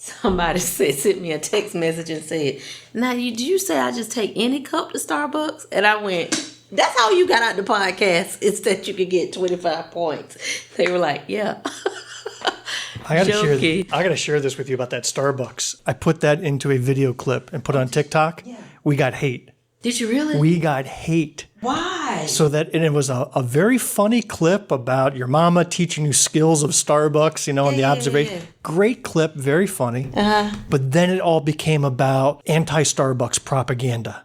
somebody sent me a text message and said, "Now, did you say I just take any cup to Starbucks?" And I went, "That's how you got out the podcast. It's that you could get 25 points." They were like, "Yeah." I gotta share this with you about that Starbucks. I put that into a video clip and put it on TikTok. Yeah. We got hate. Did you really? We got hate. Why? And it was a very funny clip about your mama teaching you skills of Starbucks, and the observation. Yeah. Great clip, very funny. Uh-huh. But then it all became about anti-Starbucks propaganda.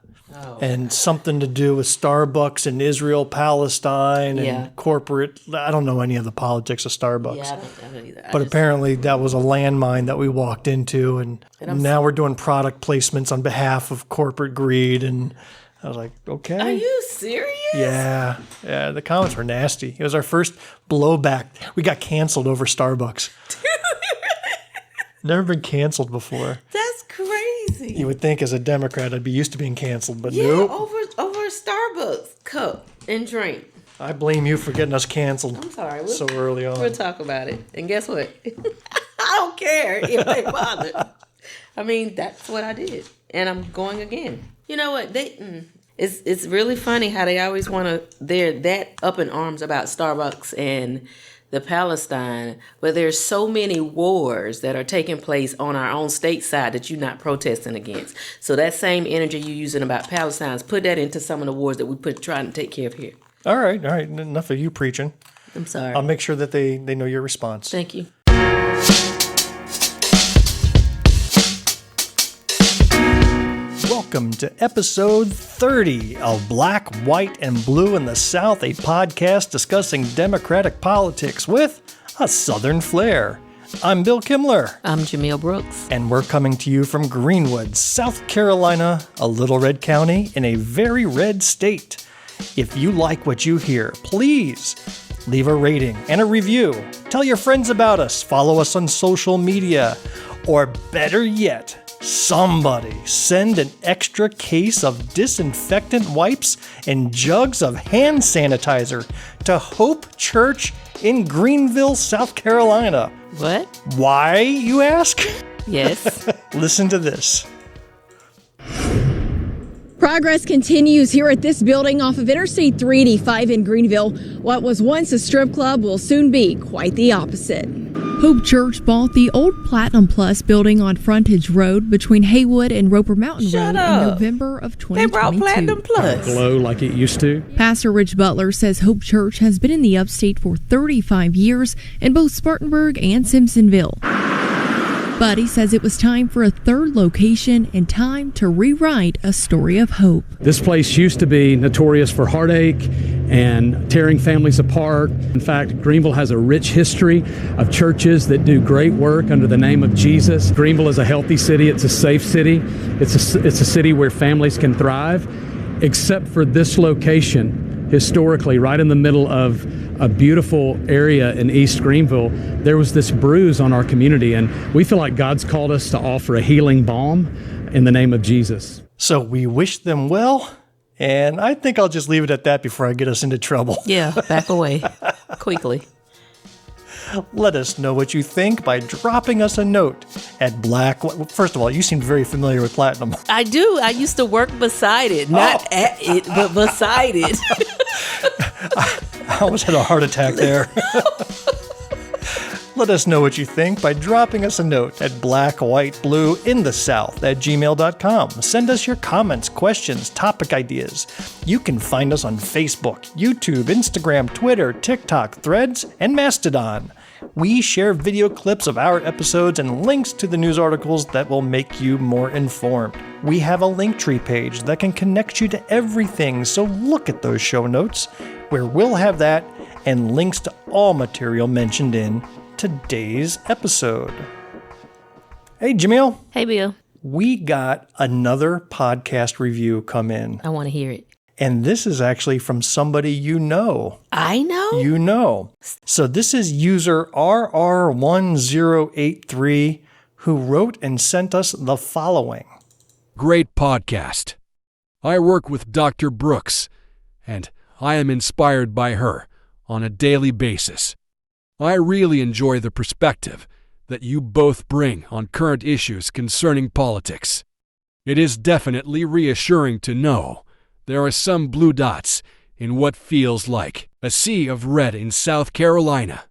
And something to do with Starbucks and Israel, Palestine, and corporate. I don't know any of the politics of Starbucks. Yeah, I don't either. But apparently that was a landmine that we walked into, and now we're doing product placements on behalf of corporate greed. And I was like, okay. Are you serious? Yeah. The comments were nasty. It was our first blowback. We got canceled over Starbucks. Never been canceled before. That's crazy. You would think as a Democrat I'd be used to being canceled, but nope. Over a Starbucks cup and drink. I blame you for getting us canceled. I'm sorry. So early on. We'll talk about it. And guess what? I don't care if they bother. I mean, that's what I did. And I'm going again. You know what? It's really funny how they always they're that up in arms about Starbucks and the Palestine, but there's so many wars that are taking place on our own state side that you're not protesting against. So that same energy you're using about Palestine, put that into some of the wars that we trying to take care of here. All right. Enough of you preaching. I'm sorry. I'll make sure that they know your response. Thank you. Welcome to episode 30 of Black, White, and Blue in the South, a podcast discussing Democratic politics with a Southern flair. I'm Bill Kimler. I'm Jumelle Brooks. And we're coming to you from Greenwood, South Carolina, a little red county in a very red state. If you like what you hear, please leave a rating and a review. Tell your friends about us. Follow us on social media. Or better yet, somebody send an extra case of disinfectant wipes and jugs of hand sanitizer to Hope Church in Greenville, South Carolina. What? Why, you ask? Yes. Listen to this. Progress continues here at this building off of Interstate 385 in Greenville. What was once a strip club will soon be quite the opposite. Hope Church bought the old Platinum Plus building on Frontage Road between Haywood and Roper Mountain Road in November of 2022. They brought Platinum Plus. Glow like it used to. Pastor Rich Butler says Hope Church has been in the upstate for 35 years in both Spartanburg and Simpsonville. But he says it was time for a third location and time to rewrite a story of hope. This place used to be notorious for heartache and tearing families apart. In fact, Greenville has a rich history of churches that do great work under the name of Jesus. Greenville is a healthy city. It's a safe city. It's a city where families can thrive, except for this location. Historically, right in the middle of a beautiful area in East Greenville, there was this bruise on our community, and we feel like God's called us to offer a healing balm in the name of Jesus. So we wish them well, and I think I'll just leave it at that before I get us into trouble. Yeah, back away quickly. Let us know what you think by dropping us a note at Black. First of all, you seem very familiar with Platinum. I do. I used to work beside it. Not at it, but beside it. I almost had a heart attack there. Let us know what you think by dropping us a note at blackwhiteblue.in-the-south@gmail.com. Send us your comments, questions, topic ideas. You can find us on Facebook, YouTube, Instagram, Twitter, TikTok, Threads, and Mastodon. We share video clips of our episodes and links to the news articles that will make you more informed. We have a Linktree page that can connect you to everything, so look at those show notes, where we'll have that and links to all material mentioned in today's episode. Hey, Jumelle. Hey, Bill. We got another podcast review come in. I want to hear it. And this is actually from somebody you know. I know? You know. So this is user RR1083 who wrote and sent us the following. Great podcast. I work with Dr. Brooks, and I am inspired by her on a daily basis. I really enjoy the perspective that you both bring on current issues concerning politics. It is definitely reassuring to know there are some blue dots in what feels like a sea of red in South Carolina.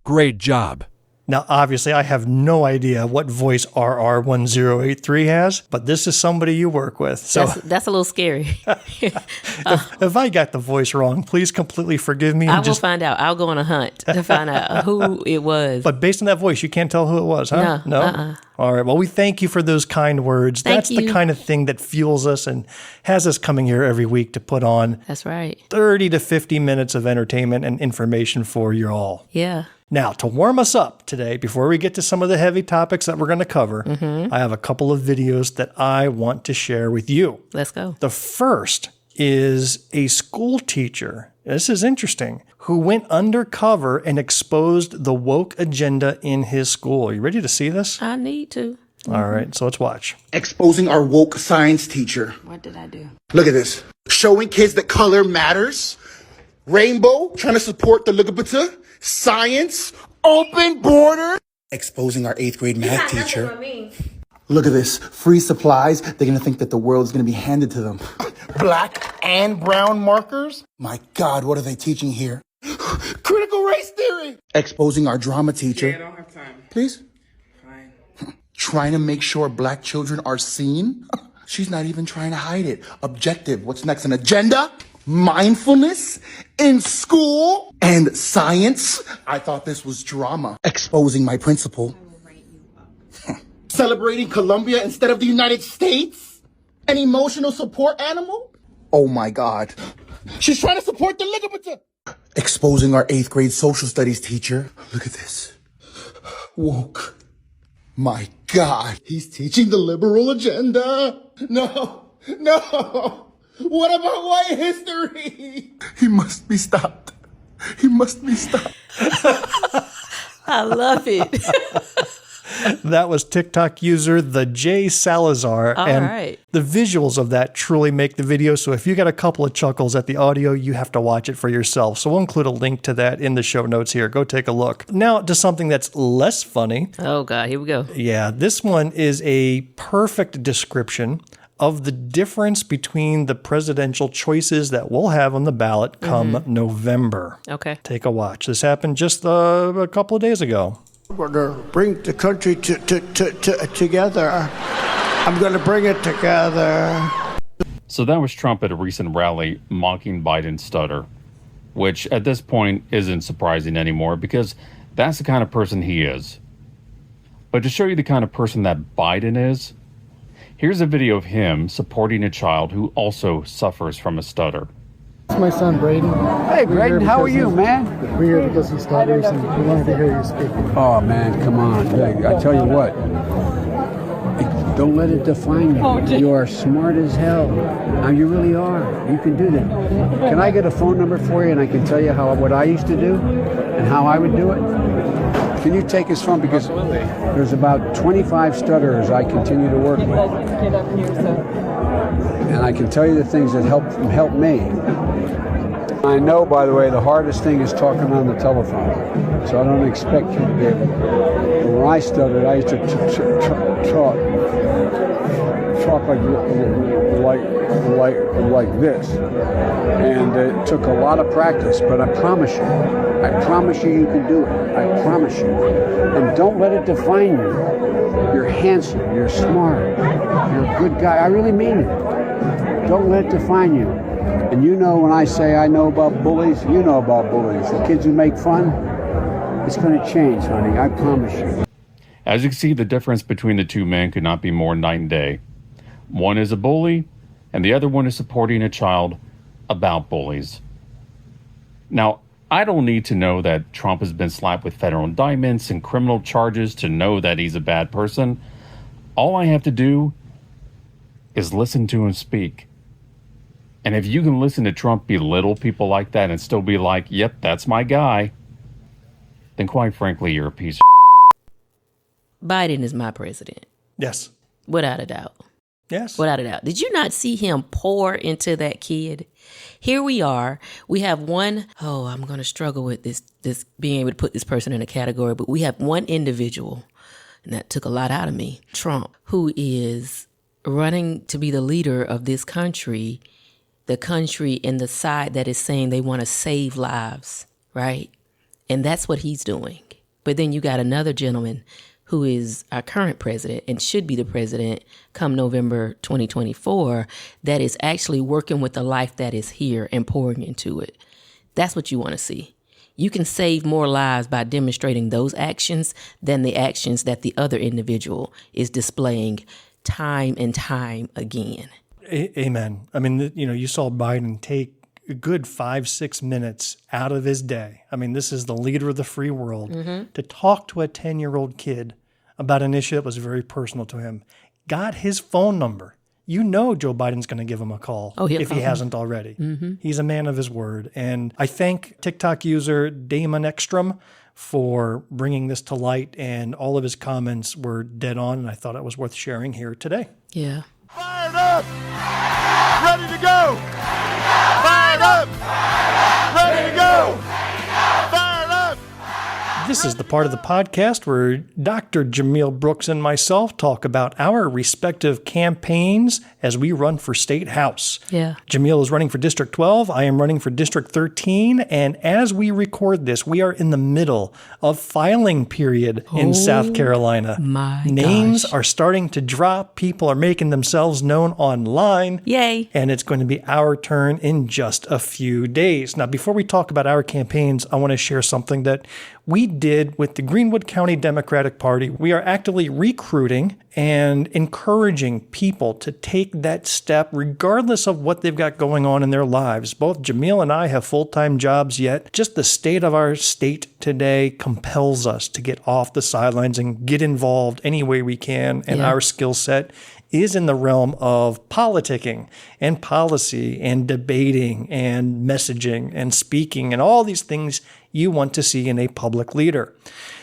Great job. Now, obviously, I have no idea what voice RR1083 has, but this is somebody you work with. So That's a little scary. if I got the voice wrong, please completely forgive me. I will find out. I'll go on a hunt to find out who it was. But based on that voice, you can't tell who it was, huh? No? All right. Well, we thank you for those kind words. Thank That's you. the kind of thing that fuels us and has us coming here every week to put on That's right. 30 to 50 minutes of entertainment and information for you all. Yeah. Now, to warm us up today, before we get to some of the heavy topics that we're going to cover, I have a couple of videos that I want to share with you. Let's go. The first is a school teacher, this is interesting, who went undercover and exposed the woke agenda in his school. Are you ready to see this? I need to. All right, so let's watch. Exposing our woke science teacher. What did I do? Look at this. Showing kids that color matters. Rainbow, trying to support the LGBT. Science, open border. Exposing our 8th grade math teacher. Look at this. Free supplies. They're going to think that the world is going to be handed to them. Black and brown markers. My God, what are they teaching here? Critical race theory. Exposing our drama teacher. Yeah, I don't have time. Please? Fine. Trying to make sure black children are seen. She's not even trying to hide it. Objective. What's next? An agenda? Mindfulness in school and science. I thought this was drama. Exposing my principal. Celebrating Colombia instead of the United States. An emotional support animal. Oh my God. She's trying to support the LGBT. Exposing our 8th grade social studies teacher. Look at this. Woke. My God. He's teaching the liberal agenda. No. What about white history? He must be stopped. He must be stopped. I love it. That was TikTok user the J Salazar. All and right. the visuals of that truly make the video. So if you got a couple of chuckles at the audio, you have to watch it for yourself. So we'll include a link to that in the show notes here. Go take a look. Now to something that's less funny. Oh, God. Here we go. Yeah, this one is a perfect description of the difference between the presidential choices that we'll have on the ballot come November. Okay. Take a watch. This happened just a couple of days ago. We're going to bring the country together. I'm going to bring it together. So that was Trump at a recent rally mocking Biden's stutter, which at this point isn't surprising anymore because that's the kind of person he is. But to show you the kind of person that Biden is, here's a video of him supporting a child who also suffers from a stutter. It's my son, Braden. Hey, Braden, how are you, man? We're here because he stutters and we wanted to hear you speak. Oh, man, come on. I tell you what, don't let it define you. You are smart as hell. You really are. You can do that. Can I get a phone number for you and I can tell you what I used to do and how I would do it? Can you take his phone? Because there's about 25 stutterers I continue to work with. Get up here, And I can tell you the things that help me. I know, by the way, the hardest thing is talking on the telephone. So I don't expect you to be able to. When I stuttered, I used to talk like this. And it took a lot of practice, but I promise you can do it. I promise you. And don't let it define you. You're handsome, you're smart, you're a good guy. I really mean it. Don't let it define you. And you know when I say I know about bullies, you know about bullies. The kids who make fun, it's going to change, honey. I promise you. As you can see, the difference between the two men could not be more night and day. One is a bully, and the other one is supporting a child about bullies. Now, I don't need to know that Trump has been slapped with federal indictments and criminal charges to know that he's a bad person. All I have to do is listen to him speak. And if you can listen to Trump belittle people like that and still be like, yep, that's my guy, then quite frankly, you're a piece of Biden is my president. Yes. Without a doubt. Yes. Without a doubt. Did you not see him pour into that kid? Here we are. We have one, I'm going to struggle with this being able to put this person in a category, but we have one individual, and that took a lot out of me, Trump, who is running to be the leader of this country, the country and the side that is saying they want to save lives, right? And that's what he's doing. But then you got another gentleman who is our current president and should be the president come November 2024, that is actually working with the life that is here and pouring into it. That's what you want to see. You can save more lives by demonstrating those actions than the actions that the other individual is displaying time and time again. Amen. I mean, you saw Biden take a good 5-6 minutes out of his day. I mean, this is the leader of the free world to talk to a 10-year-old kid about an issue that was very personal to him. Got his phone number. You know Joe Biden's going to give him a call if he hasn't already. He's a man of his word. And I thank TikTok user Damon Ekstrom for bringing this to light, and all of his comments were dead on, and I thought it was worth sharing here today. Yeah. Fired up! Ready to go! Fired up! Ready to go! Fired up! This is the part of the podcast where Dr. Jumelle Brooks and myself talk about our respective campaigns as we run for State House. Yeah. Jumelle is running for District 12. I am running for District 13. And as we record this, we are in the middle of filing period in South Carolina. My Names gosh. are starting to drop. People are making themselves known online. Yay. And it's going to be our turn in just a few days. Now, before we talk about our campaigns, I want to share something that we did with the Greenwood County Democratic Party. We are actively recruiting and encouraging people to take that step regardless of what they've got going on in their lives. Both Jumelle and I have full-time jobs, yet just the state of our state today compels us to get off the sidelines and get involved any way we can. And our skill set is in the realm of politicking and policy and debating and messaging and speaking and all these things you want to see in a public leader.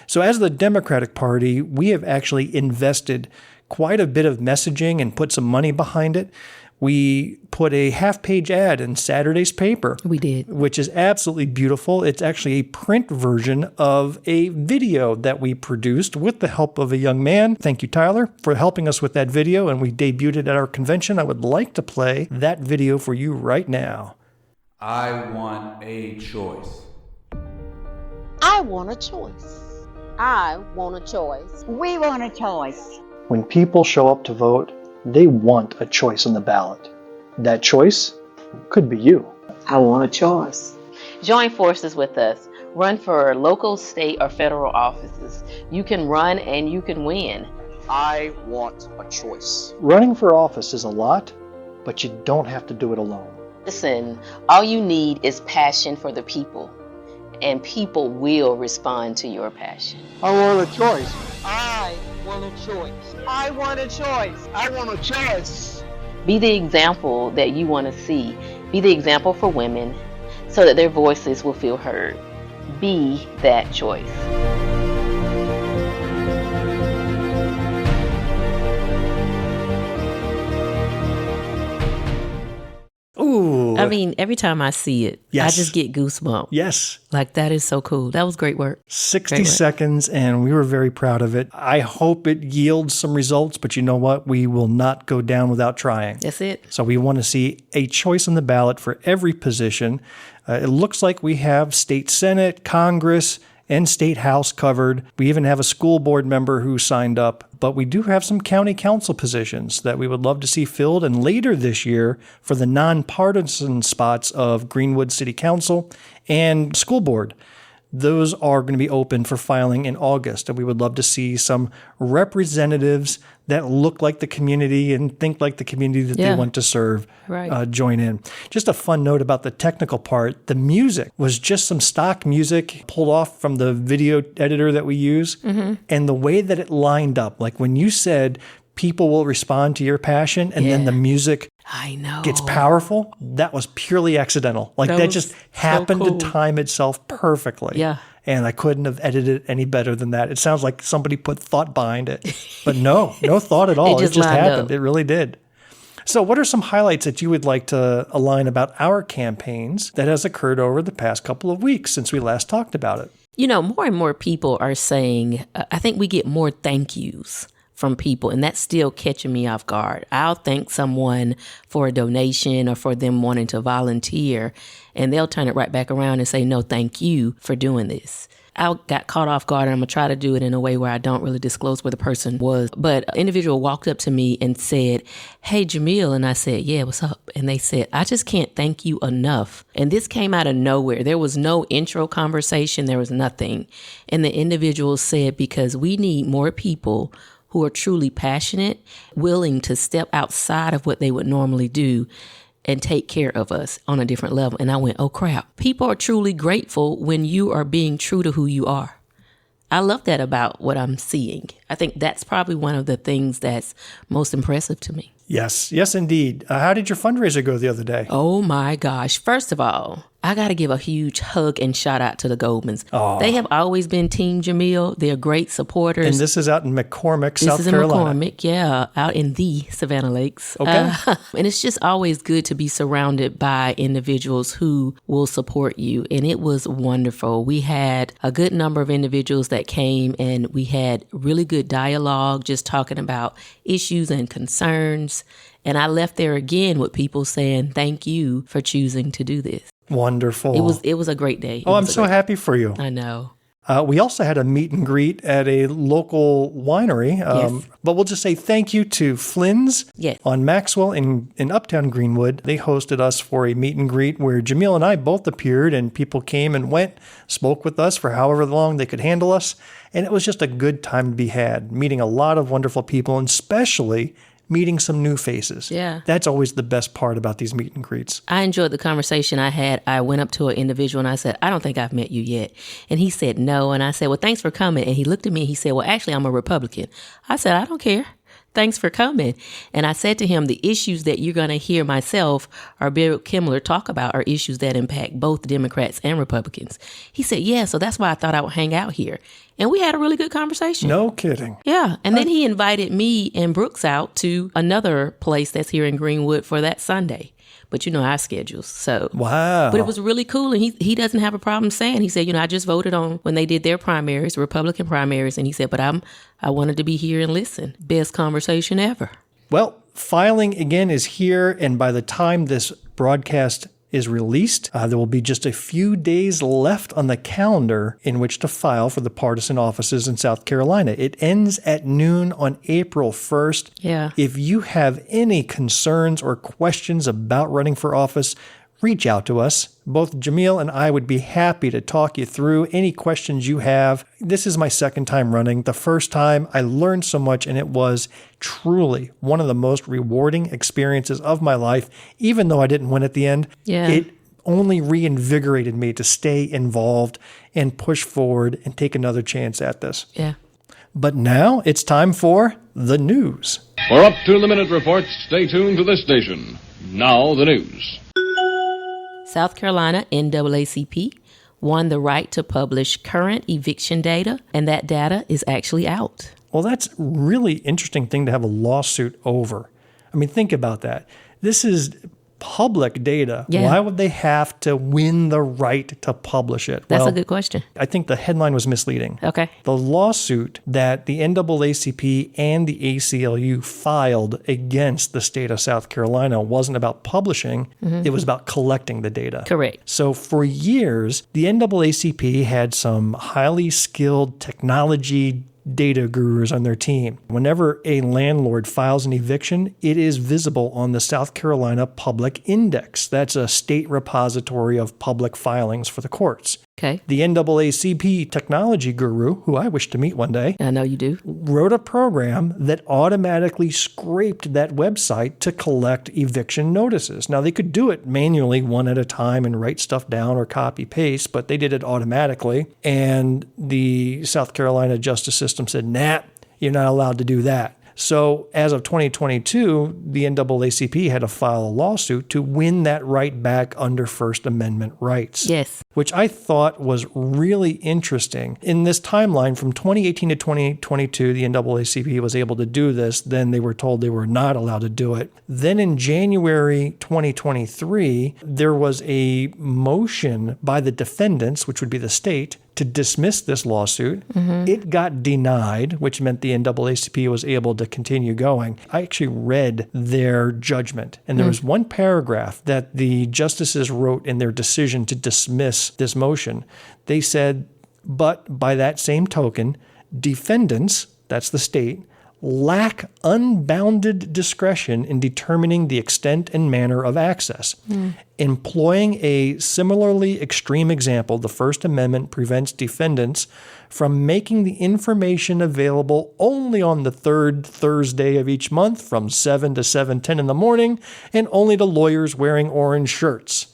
So as the Democratic Party, we have actually invested quite a bit of messaging and put some money behind it. We put a half-page ad in Saturday's paper. We did. Which is absolutely beautiful. It's actually a print version of a video that we produced with the help of a young man. Thank you, Tyler, for helping us with that video, and we debuted it at our convention. I would like to play that video for you right now. I want a choice. I want a choice. I want a choice. We want a choice. When people show up to vote, they want a choice on the ballot. That choice could be you. I want a choice. Join forces with us. Run for local, state, or federal offices. You can run and you can win. I want a choice. Running for office is a lot, but you don't have to do it alone. Listen, all you need is passion for the people, and people will respond to your passion. I want a choice. I want a choice. I want a choice. I want a choice. Be the example that you want to see. Be the example for women so that their voices will feel heard. Be that choice. Ooh. I mean, every time I see it, Yes. I just get goosebumps. Yes. Like, that is so cool. That was great work. 60 Great work. seconds, and we were very proud of it. I hope it yields some results, but you know what? We will not go down without trying. That's it. So we want to see a choice on the ballot for every position. It looks like we have state Senate, Congress, and state House covered. We even have a school board member who signed up, but we do have some county council positions that we would love to see filled. And later this year, for the nonpartisan spots of Greenwood City Council and school board, those are going to be open for filing in August. And we would love to see some representatives that look like the community and think like the community that they want to serve join in. Just a fun note about the technical part. The music was just some stock music pulled off from the video editor that we use. And the way that it lined up, like when you said people will respond to your passion and then the music gets powerful, that was purely accidental. Like that just happened to time itself perfectly. Yeah. And I couldn't have edited it any better than that. It sounds like somebody put thought behind it. But no thought at all. It just lined happened. up. It really did. So what are some highlights that you would like to align about our campaigns that has occurred over the past couple of weeks since we last talked about it? You know, more and more people are saying, I think we get more thank yous from people, and that's still catching me off guard. I'll thank someone for a donation or for them wanting to volunteer, and they'll turn it right back around and say, no, thank you for doing this. I got caught off guard, and I'm going to try to do it in a way where I don't really disclose where the person was. But an individual walked up to me and said, hey, Jumelle. And I said, yeah, what's up? And they said, I just can't thank you enough. And this came out of nowhere. There was no intro conversation. There was nothing. And the individual said, because we need more people who are truly passionate, willing to step outside of what they would normally do and take care of us on a different level. And I went, oh, crap. People are truly grateful when you are being true to who you are. I love that about what I'm seeing. I think that's probably one of the things that's most impressive to me. Yes, indeed. How did your fundraiser go the other day? Oh, my gosh. First of all, I got to give a huge hug and shout out to the Goldmans. Oh. They have always been Team Jumelle. They're great supporters. And this is out in McCormick, South Carolina. This is in McCormick, yeah, out in the Savannah Lakes. Okay. And it's just always good to be surrounded by individuals who will support you. And it was wonderful. We had a good number of individuals that came, and we had really good dialogue, just talking about issues and concerns. And I left there again with people saying, thank you for choosing to do this. Wonderful. It was a great day. I'm so happy for you. I know. We also had a meet and greet at a local winery. Yes. But we'll just say thank you to Flynn's on Maxwell in Uptown Greenwood. They hosted us for a meet and greet where Jumelle and I both appeared, and people came and went, spoke with us for however long they could handle us. And it was just a good time to be had, meeting a lot of wonderful people, and especially meeting some new faces. Yeah. That's always the best part about these meet and greets. I enjoyed the conversation I had. I went up to an individual and I said, I don't think I've met you yet. And he said, no. And I said, well, thanks for coming. And he looked at me and he said, well, actually, I'm a Republican. I said, I don't care. Thanks for coming. And I said to him, the issues that you're going to hear myself or Bill Kimmler talk about are issues that impact both Democrats and Republicans. He said, yeah, so that's why I thought I would hang out here. And we had a really good conversation. No kidding. Yeah. And then he invited me and Brooks out to another place that's here in Greenwood for that Sunday. But you know our schedules. So wow. But it was really cool. And he doesn't have a problem saying, he said, you know, I just voted on when they did their primaries, Republican primaries. And he said, but I wanted to be here and listen. Best conversation ever. Well, filing again is here. And by the time this broadcast is released, there will be just a few days left on the calendar in which to file for the partisan offices in South Carolina. It ends at noon on April 1st. Yeah. If you have any concerns or questions about running for office, reach out to us. Both Jumelle and I would be happy to talk you through any questions you have. This is my second time running. The first time I learned so much, and it was truly one of the most rewarding experiences of my life, even though I didn't win at the end. Yeah. It only reinvigorated me to stay involved and push forward and take another chance at this. Yeah. But now it's time for the news. For up to the minute reports, stay tuned to this station. Now the news. South Carolina NAACP won the right to publish current eviction data, and that data is actually out. Well, that's really interesting thing to have a lawsuit over. I mean, think about that. This is public data. Yeah. Why would they have to win the right to publish it? That's a good question. I think the headline was misleading. Okay. The lawsuit that the NAACP and the ACLU filed against the state of South Carolina wasn't about publishing. Mm-hmm. It was about collecting the data. Correct. So for years, the NAACP had some highly skilled technology data gurus on their team. Whenever a landlord files an eviction, it is visible on the South Carolina Public Index. That's a state repository of public filings for the courts. Okay. The NAACP technology guru, who I wish to meet one day, I know you do, wrote a program that automatically scraped that website to collect eviction notices. Now, they could do it manually one at a time and write stuff down or copy paste, but they did it automatically. And the South Carolina justice system said, nah, you're not allowed to do that. So as of 2022, the NAACP had to file a lawsuit to win that right back under First Amendment rights. Yes. Which I thought was really interesting. In this timeline from 2018 to 2022, the NAACP was able to do this. Then they were told they were not allowed to do it. Then in January 2023, there was a motion by the defendants, which would be the state, to dismiss this lawsuit. It got denied, which meant the NAACP was able to continue going. I actually read their judgment, and there was one paragraph that the justices wrote in their decision to dismiss this motion. They said, but by that same token, defendants, that's the state, lack unbounded discretion in determining the extent and manner of access. Employing a similarly extreme example, the First Amendment prevents defendants from making the information available only on the third Thursday of each month from 7 to 7:10 in the morning and only to lawyers wearing orange shirts.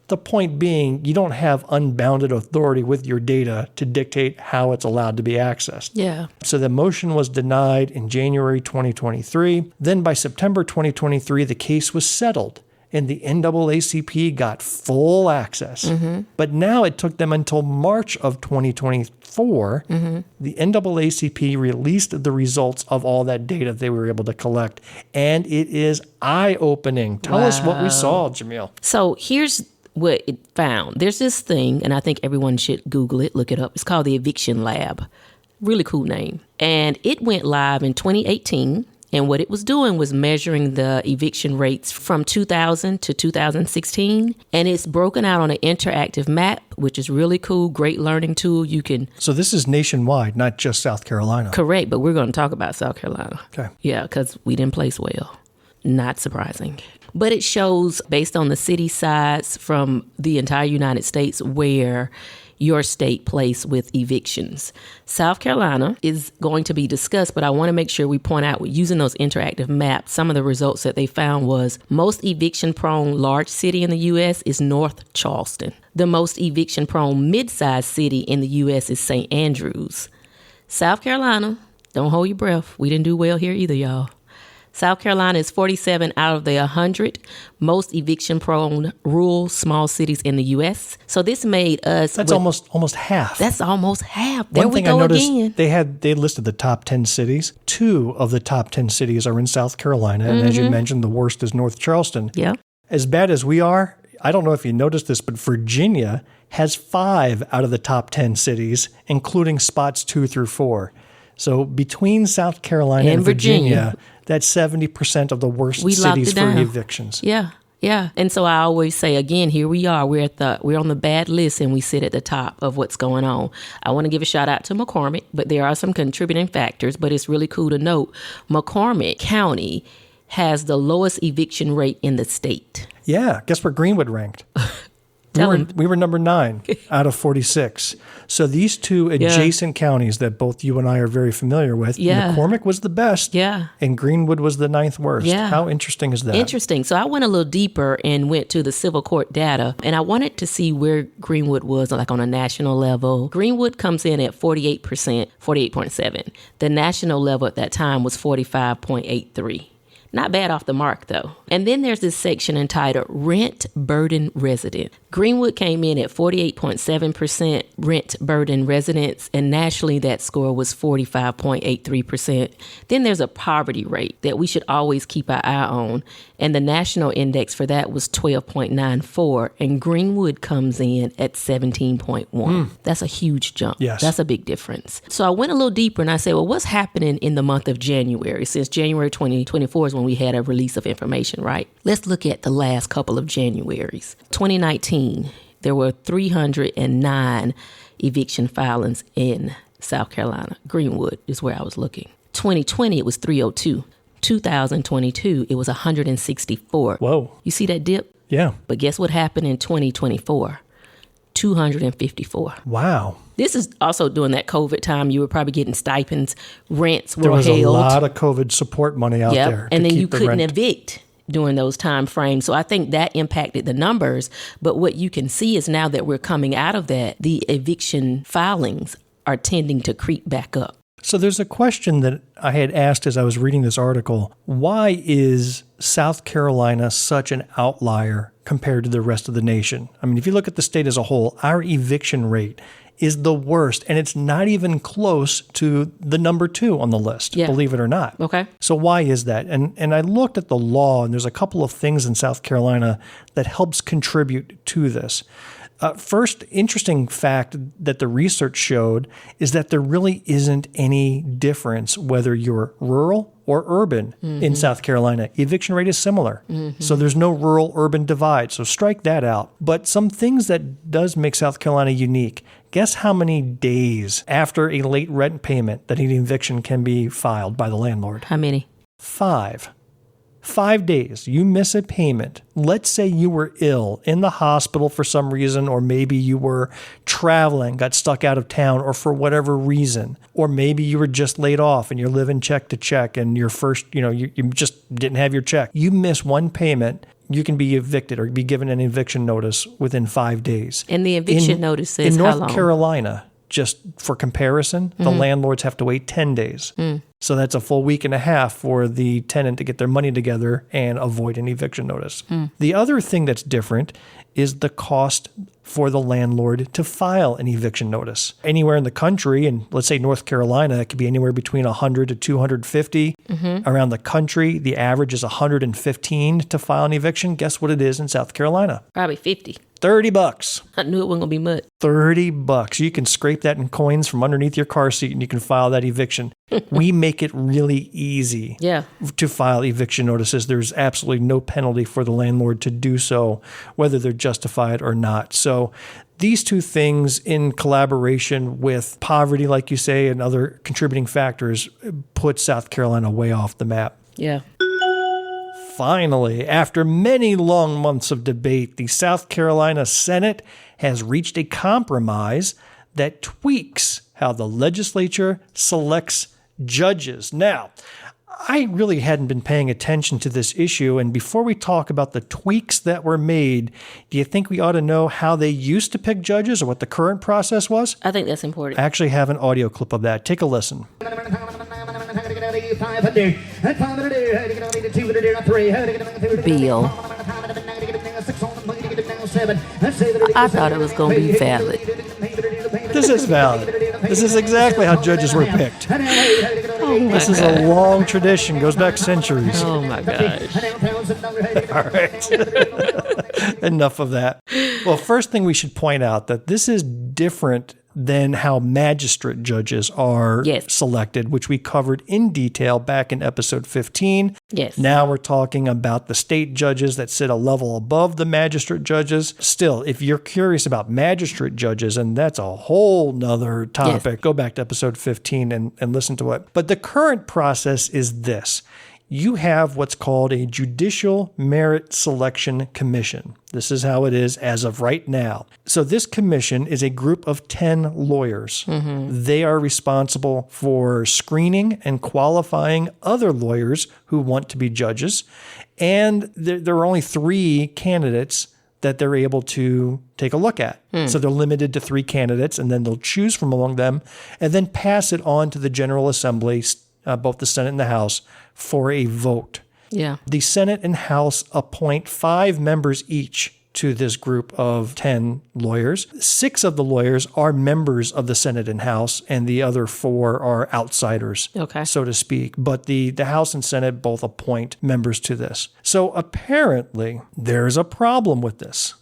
The point being, you don't have unbounded authority with your data to dictate how it's allowed to be accessed. Yeah. So the motion was denied in January 2023. Then by September 2023, the case was settled and the NAACP got full access. But now it took them until March of 2024. The NAACP released the results of all that data they were able to collect. And it is eye-opening. Tell us what we saw, Jumelle. So here's what it found. There's this thing, and I think everyone should Google it, look it up. It's called the Eviction Lab. Really cool name. And it went live in 2018. And what it was doing was measuring the eviction rates from 2000 to 2016. And it's broken out on an interactive map, which is really cool. Great learning tool. You can. So this is nationwide, not just South Carolina. Correct. But we're going to talk about South Carolina. Okay. Yeah, because we didn't place well. Not surprising. But it shows, based on the city size from the entire United States, where your state placed with evictions. South Carolina is going to be discussed, but I want to make sure we point out, using those interactive maps, some of the results that they found was most eviction-prone large city in the U.S. is North Charleston. The most eviction-prone mid-sized city in the U.S. is St. Andrews. South Carolina, don't hold your breath. We didn't do well here either, y'all. South Carolina is 47 out of the 100 most eviction-prone rural small cities in the U.S. So this made us... That's almost half. That's almost half. There One thing we go I noticed, again. they listed the top 10 cities. 2 of the top 10 cities are in South Carolina. And as you mentioned, the worst is North Charleston. Yeah. As bad as we are, I don't know if you noticed this, but Virginia has 5 out of the top 10 cities, including spots 2 through 4. So between South Carolina and Virginia, that's 70% of the worst cities for evictions. Yeah, yeah. And so I always say, again, here we are. We're on the bad list, and we sit at the top of what's going on. I want to give a shout out to McCormick, but there are some contributing factors. But it's really cool to note McCormick County has the lowest eviction rate in the state. Yeah. Guess where Greenwood ranked? We were number 9 out of 46. So these 2 adjacent counties that both you and I are very familiar with, McCormick was the best, and Greenwood was the 9th worst. Yeah. How interesting is that? Interesting. So I went a little deeper and went to the civil court data, and I wanted to see where Greenwood was, like on a national level. Greenwood comes in at 48%, 48.7. The national level at that time was 45.83. Not bad off the mark, though. And then there's this section entitled Rent Burden Resident. Greenwood came in at 48.7% rent burden residents, and nationally that score was 45.83%. Then there's a poverty rate that we should always keep our eye on, and the national index for that was 12.94, and Greenwood comes in at 17.1. That's a huge jump. Yes. That's a big difference. So I went a little deeper and I said, well, what's happening in the month of January? Since January 2024 is when we had a release of information, right? Let's look at the last couple of Januaries. 2019, there were 309 eviction filings in South Carolina. Greenwood is where I was looking. 2020, it was 302. 2022, it was 164. Whoa. You see that dip? Yeah. But guess what happened in 2024? 254. Wow. This is also during that COVID time. You were probably getting stipends. Rents were held. There was a lot of COVID support money out there. And then you couldn't evict during those time frames. So I think that impacted the numbers. But what you can see is now that we're coming out of that, the eviction filings are tending to creep back up. So there's a question that I had asked as I was reading this article. Why is South Carolina such an outlier compared to the rest of the nation? I mean, if you look at the state as a whole, our eviction rate is the worst, and it's not even close to the number 2 on the list, believe it or not. Okay. So why is that? And I looked at the law, and there's a couple of things in South Carolina that helps contribute to this. First, interesting fact that the research showed is that there really isn't any difference whether you're rural or urban in South Carolina. Eviction rate is similar. So there's no rural-urban divide. So strike that out. But some things that does make South Carolina unique. Guess how many days after a late rent payment that an eviction can be filed by the landlord? How many? 5. 5 days, you miss a payment. Let's say you were ill in the hospital for some reason, or maybe you were traveling, got stuck out of town, or for whatever reason. Or maybe you were just laid off and you're living check to check and your first, you just didn't have your check. You miss one payment, you can be evicted or be given an eviction notice within 5 days. And the eviction notice says in how North long? Carolina, just for comparison, the landlords have to wait 10 days. So that's a full week and a half for the tenant to get their money together and avoid an eviction notice. The other thing that's different is the cost for the landlord to file an eviction notice. Anywhere in the country, and let's say North Carolina, it could be anywhere between $100 to $250. Around the country, the average is $115 to file an eviction. Guess what it is in South Carolina? Probably 50. $30. I knew it wasn't going to be much. $30. You can scrape that in coins from underneath your car seat and you can file that eviction. We make it really easy to file eviction notices. There's absolutely no penalty for the landlord to do so, whether they're justified or not. So these two things in collaboration with poverty, like you say, and other contributing factors put South Carolina way off the map. Yeah. Finally, after many long months of debate, the South Carolina Senate has reached a compromise that tweaks how the legislature selects judges. Now, I really hadn't been paying attention to this issue, and before we talk about the tweaks that were made, do you think we ought to know how they used to pick judges or what the current process was? I think that's important. I actually have an audio clip of that. Take a listen. Bill. I thought it was going to be valid. This is valid. This is exactly how judges were picked. This is a long tradition, goes back centuries. Oh my gosh. All right. Enough of that. Well, first thing we should point out that this is different than how magistrate judges are selected, which we covered in detail back in episode 15. Yes. Now we're talking about the state judges that sit a level above the magistrate judges. Still, if you're curious about magistrate judges, and that's a whole nother topic, go back to episode 15 and listen to it. But the current process is this. You have what's called a Judicial Merit Selection Commission. This is how it is as of right now. So this commission is a group of 10 lawyers. They are responsible for screening and qualifying other lawyers who want to be judges. And there are only 3 candidates that they're able to take a look at. So they're limited to 3 candidates, and then they'll choose from among them and then pass it on to the General Assembly, both the Senate and the House, for a vote. Yeah. The Senate and House appoint 5 members each to this group of 10 lawyers. 6 of the lawyers are members of the Senate and House, and the other 4 are outsiders, so to speak. But the House and Senate both appoint members to this. So apparently, there's a problem with this.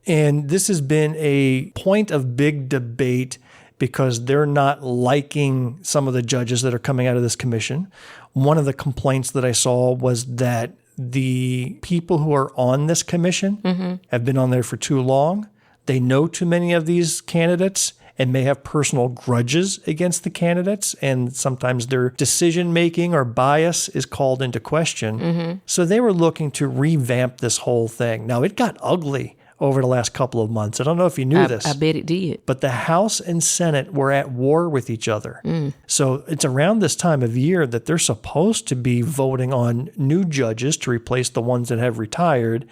And this has been a point of big debate because they're not liking some of the judges that are coming out of this commission. One of the complaints that I saw was that the people who are on this commission have been on there for too long. They know too many of these candidates and may have personal grudges against the candidates, and sometimes their decision-making or bias is called into question. So they were looking to revamp this whole thing. Now, it got ugly over the last couple of months. I don't know if you knew this. I bet it did. But the House and Senate were at war with each other. So it's around this time of year that they're supposed to be voting on new judges to replace the ones that have retired.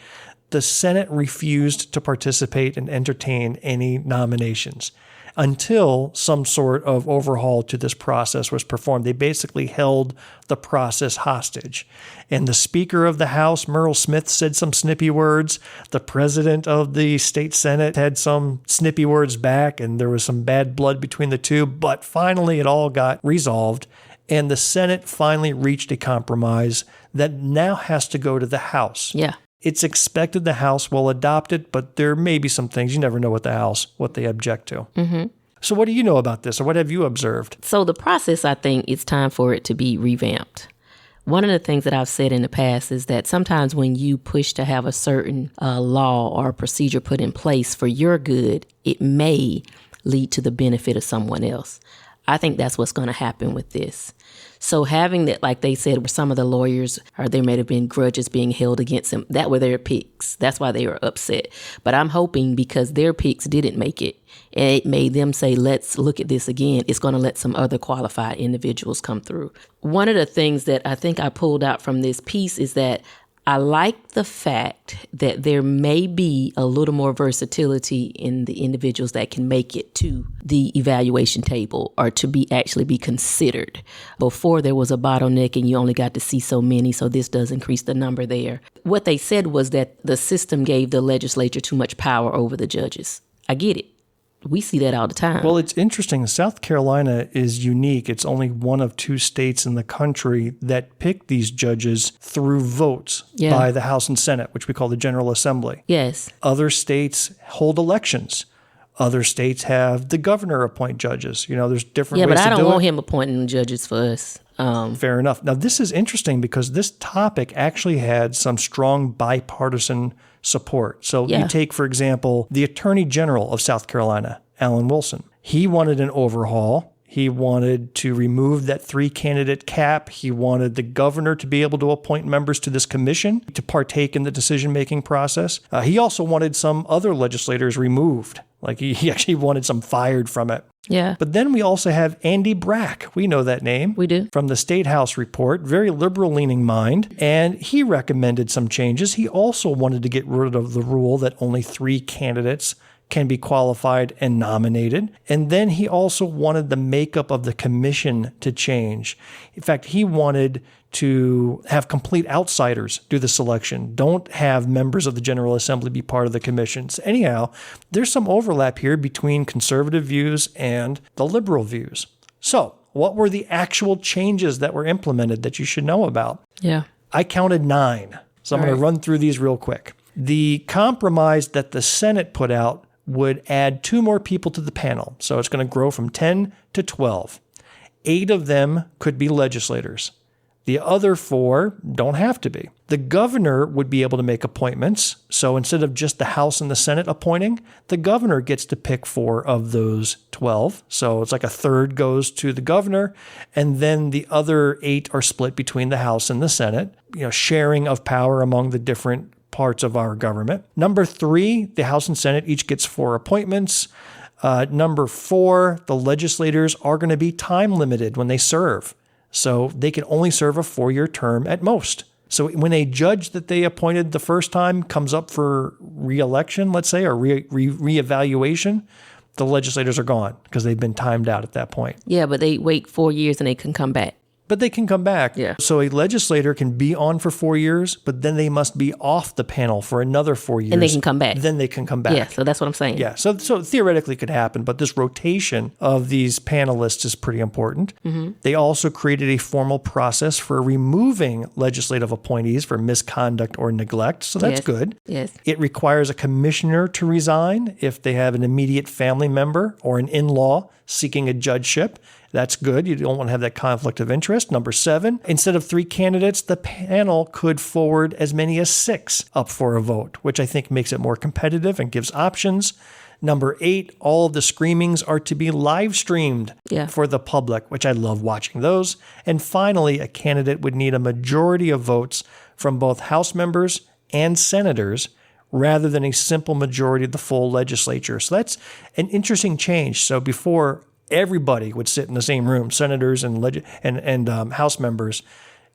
The Senate refused to participate and entertain any nominations. until some sort of overhaul to this process was performed. They basically held the process hostage. And the Speaker of the House, Merle Smith, said some snippy words. The President of the State Senate had some snippy words back, and there was some bad blood between the two. But finally, it all got resolved, and the Senate finally reached a compromise that now has to go to the House. Yeah. It's expected the House will adopt it, but there may be some things you never know with the House, what they object to. Mm-hmm. So what do you know about this, or what have you observed? So the process, I think, it's time for it to be revamped. One of the things that I've said in the past is that sometimes when you push to have a certain law or procedure put in place for your good, it may lead to the benefit of someone else. I think that's what's going to happen with this. So having that, like they said, where some of the lawyers, or there may have been grudges being held against them, that were their picks. That's why they were upset. But I'm hoping because their picks didn't make it, and it made them say, let's look at this again, it's going to let some other qualified individuals come through. One of the things that I think I pulled out from this piece is that I like the fact that there may be a little more versatility in the individuals that can make it to the evaluation table or to be actually be considered. Before there was a bottleneck and you only got to see so many, so this does increase the number there. What they said was that the system gave the legislature too much power over the judges. I get it. We see that all the time. Well, it's interesting. South Carolina is unique. It's only one of 2 states in the country that pick these judges through votes by the House and Senate, which we call the General Assembly. Yes. Other states hold elections. Other states have the governor appoint judges. You know, there's different ways to do it. Yeah, but I don't want him appointing judges for us. Fair enough. Now, this is interesting because this topic actually had some strong bipartisan support. So you take, for example, the Attorney General of South Carolina, Alan Wilson. He wanted an overhaul. He wanted to remove that 3-candidate cap. He wanted the governor to be able to appoint members to this commission to partake in the decision-making process. He also wanted some other legislators removed. Like he actually wanted some fired from it. Yeah. But then we also have Andy Brack. We know that name. We do. From the State House report, very liberal-leaning mind. And he recommended some changes. He also wanted to get rid of the rule that only 3 candidates can be qualified and nominated. And then he also wanted the makeup of the commission to change. In fact, he wanted to have complete outsiders do the selection. Don't have members of the General Assembly be part of the commissions. Anyhow, there's some overlap here between conservative views and the liberal views. So, what were the actual changes that were implemented that you should know about? Yeah. I counted 9. So I'm going to run through these real quick. The compromise that the Senate put out would add 2 more people to the panel. So it's going to grow from 10 to 12. 8 of them could be legislators. The other 4 don't have to be. The governor would be able to make appointments. So instead of just the House and the Senate appointing, the governor gets to pick 4 of those 12. So it's like a third goes to the governor, and then the other 8 are split between the House and the Senate, sharing of power among the different parts of our government. Number 3, the House and Senate each gets 4 appointments. Number 4, the legislators are going to be time limited when they serve. So they can only serve a 4-year term at most. So when a judge that they appointed the first time comes up for re-election, let's say, or re-evaluation, the legislators are gone because they've been timed out at that point. Yeah, but they wait 4 years and they can come back. But they can come back. Yeah. So a legislator can be on for 4 years, but then they must be off the panel for another 4 years. And they can come back. Then they can come back. Yeah, so that's what I'm saying. Yeah, so theoretically it could happen, but this rotation of these panelists is pretty important. Mm-hmm. They also created a formal process for removing legislative appointees for misconduct or neglect, so that's good. Yes. It requires a commissioner to resign if they have an immediate family member or an in-law seeking a judgeship. That's good. You don't want to have that conflict of interest. Number 7, instead of 3 candidates, the panel could forward as many as 6 up for a vote, which I think makes it more competitive and gives options. Number 8, all of the screenings are to be live streamed for the public, which I love watching those. And finally, a candidate would need a majority of votes from both House members and senators rather than a simple majority of the full legislature. So that's an interesting change. So before, everybody would sit in the same room, senators and House members,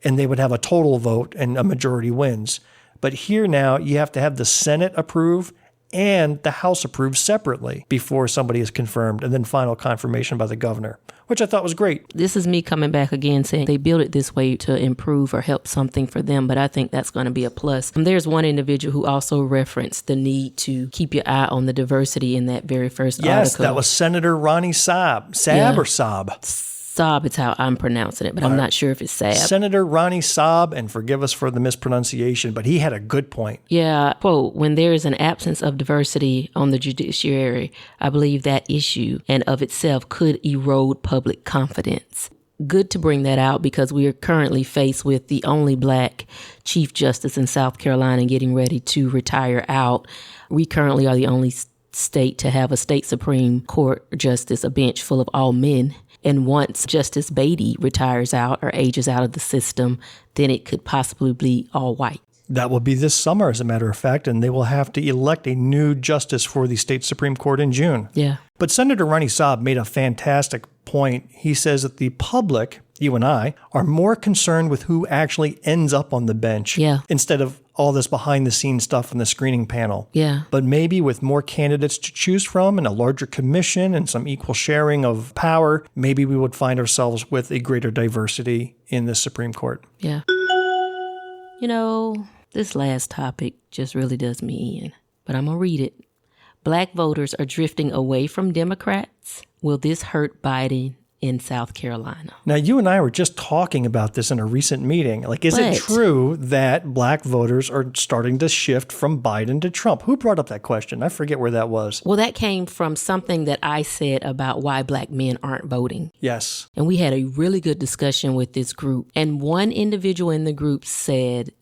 and they would have a total vote and a majority wins. But here now, you have to have the Senate approve and the House approves separately before somebody is confirmed, and then final confirmation by the governor, which I thought was great. This is me coming back again saying they built it this way to improve or help something for them, but I think that's going to be a plus. There's one individual who also referenced the need to keep your eye on the diversity in that very first article. Yes, that was Senator Ronnie Saab. Saab or Saab? Saab is how I'm pronouncing it, but I'm not sure if it's Saab. Senator Ronnie Saab, and forgive us for the mispronunciation, but he had a good point. Yeah, quote, when there is an absence of diversity on the judiciary, I believe that issue and of itself could erode public confidence. Good to bring that out because we are currently faced with the only black Chief Justice in South Carolina getting ready to retire out. We currently are the only state to have a state Supreme Court justice, a bench full of all men. And once Justice Beatty retires out or ages out of the system, then it could possibly be all white. That will be this summer, as a matter of fact, and they will have to elect a new justice for the state Supreme Court in June. Yeah. But Senator Ronnie Saab made a fantastic point. He says that the public, you and I, are more concerned with who actually ends up on the bench instead of all this behind-the-scenes stuff in the screening panel. Yeah. But maybe with more candidates to choose from and a larger commission and some equal sharing of power, maybe we would find ourselves with a greater diversity in the Supreme Court. Yeah. You know, this last topic just really does me in, but I'm going to read it. Black voters are drifting away from Democrats. Will this hurt Biden in South Carolina? Now, you and I were just talking about this in a recent meeting. Like, is it true that black voters are starting to shift from Biden to Trump? Who brought up that question? I forget where that was. Well, that came from something that I said about why black men aren't voting. Yes. And we had a really good discussion with this group. And one individual in the group said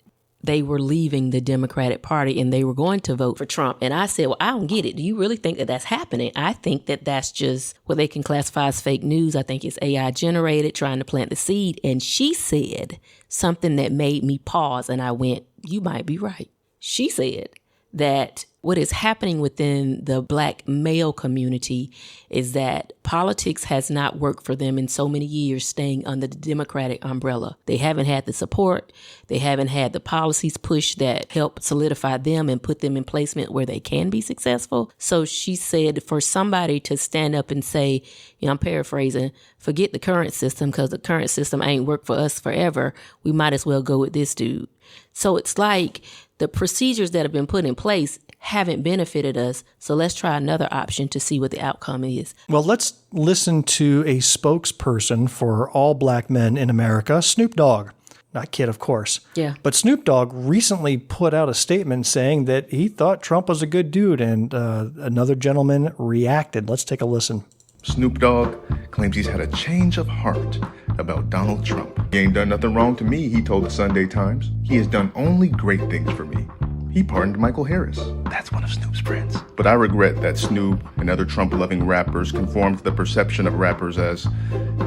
they were leaving the Democratic Party and they were going to vote for Trump. And I said, well, I don't get it. Do you really think that that's happening? I think that that's just what they can classify as fake news. I think it's AI generated, trying to plant the seed. And she said something that made me pause. And I went, you might be right. She said that what is happening within the black male community is that politics has not worked for them in so many years staying under the Democratic umbrella. They haven't had the support. They haven't had the policies pushed that help solidify them and put them in placement where they can be successful. So she said for somebody to stand up and say, you know, I'm paraphrasing, forget the current system because the current system ain't worked for us forever. We might as well go with this dude. So it's like the procedures that have been put in place haven't benefited us. So let's try another option to see what the outcome is. Well, let's listen to a spokesperson for all black men in America, Snoop Dogg. Not Kid, of course. Yeah. But Snoop Dogg recently put out a statement saying that he thought Trump was a good dude, and another gentleman reacted. Let's take a listen. Snoop Dogg claims he's had a change of heart about Donald Trump. He ain't done nothing wrong to me, he told the Sunday Times. He has done only great things for me. He pardoned Michael Harris. That's one of Snoop's friends. But I regret that Snoop and other Trump-loving rappers conformed to the perception of rappers as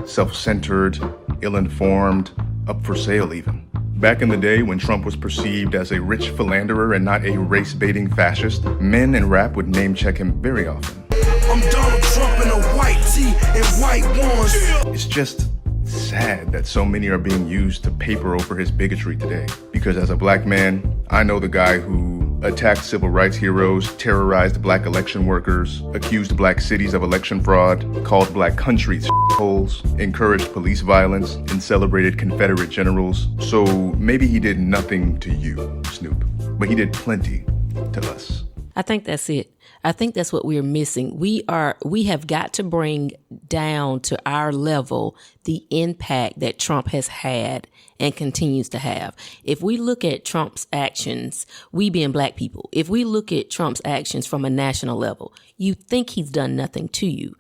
self-centered, ill-informed, up for sale even. Back in the day when Trump was perceived as a rich philanderer and not a race-baiting fascist, men in rap would name-check him very often. I'm Donald Trump in a white tee and white ones. It's just sad that so many are being used to paper over his bigotry today. Because as a black man, I know the guy who attacked civil rights heroes, terrorized black election workers, accused black cities of election fraud, called black countries holes, encouraged police violence, and celebrated Confederate generals. So maybe he did nothing to you, Snoop, but he did plenty to us. I think that's it. I think that's what we're missing. We have got to bring down to our level the impact that Trump has had and continues to have. If we look at Trump's actions, we being black people, if we look at Trump's actions from a national level, you think he's done nothing to you.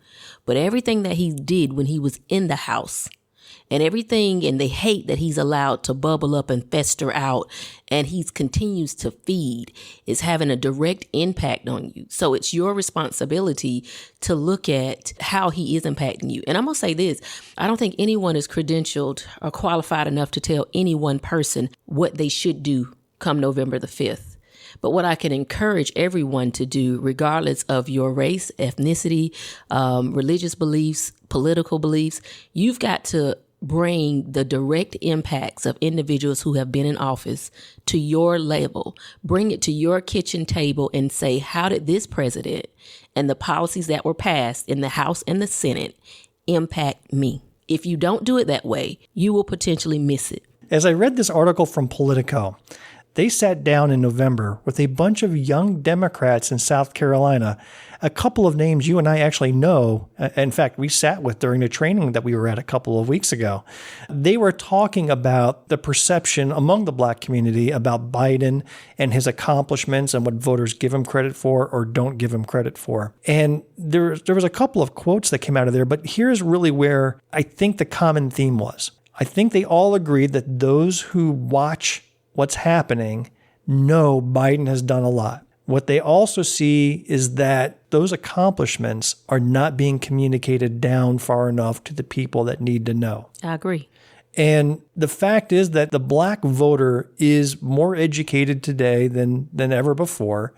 But everything that he did when he was in the House and everything and the hate that he's allowed to bubble up and fester out and he continues to feed is having a direct impact on you. So it's your responsibility to look at how he is impacting you. And I'm going to say this, I don't think anyone is credentialed or qualified enough to tell any one person what they should do come November the 5th. But what I can encourage everyone to do, regardless of your race, ethnicity, religious beliefs, political beliefs, you've got to bring the direct impacts of individuals who have been in office to your level, bring it to your kitchen table and say, how did this president and the policies that were passed in the House and the Senate impact me? If you don't do it that way, you will potentially miss it. As I read this article from Politico, they sat down in November with a bunch of young Democrats in South Carolina, a couple of names you and I actually know. In fact, we sat with during the training that we were at a couple of weeks ago. They were talking about the perception among the black community about Biden and his accomplishments and what voters give him credit for or don't give him credit for. And there was a couple of quotes that came out of there, but here's really where I think the common theme was. I think they all agreed that those who watch what's happening know Biden has done a lot. What they also see is that those accomplishments are not being communicated down far enough to the people that need to know. I agree. And the fact is that the black voter is more educated today than ever before.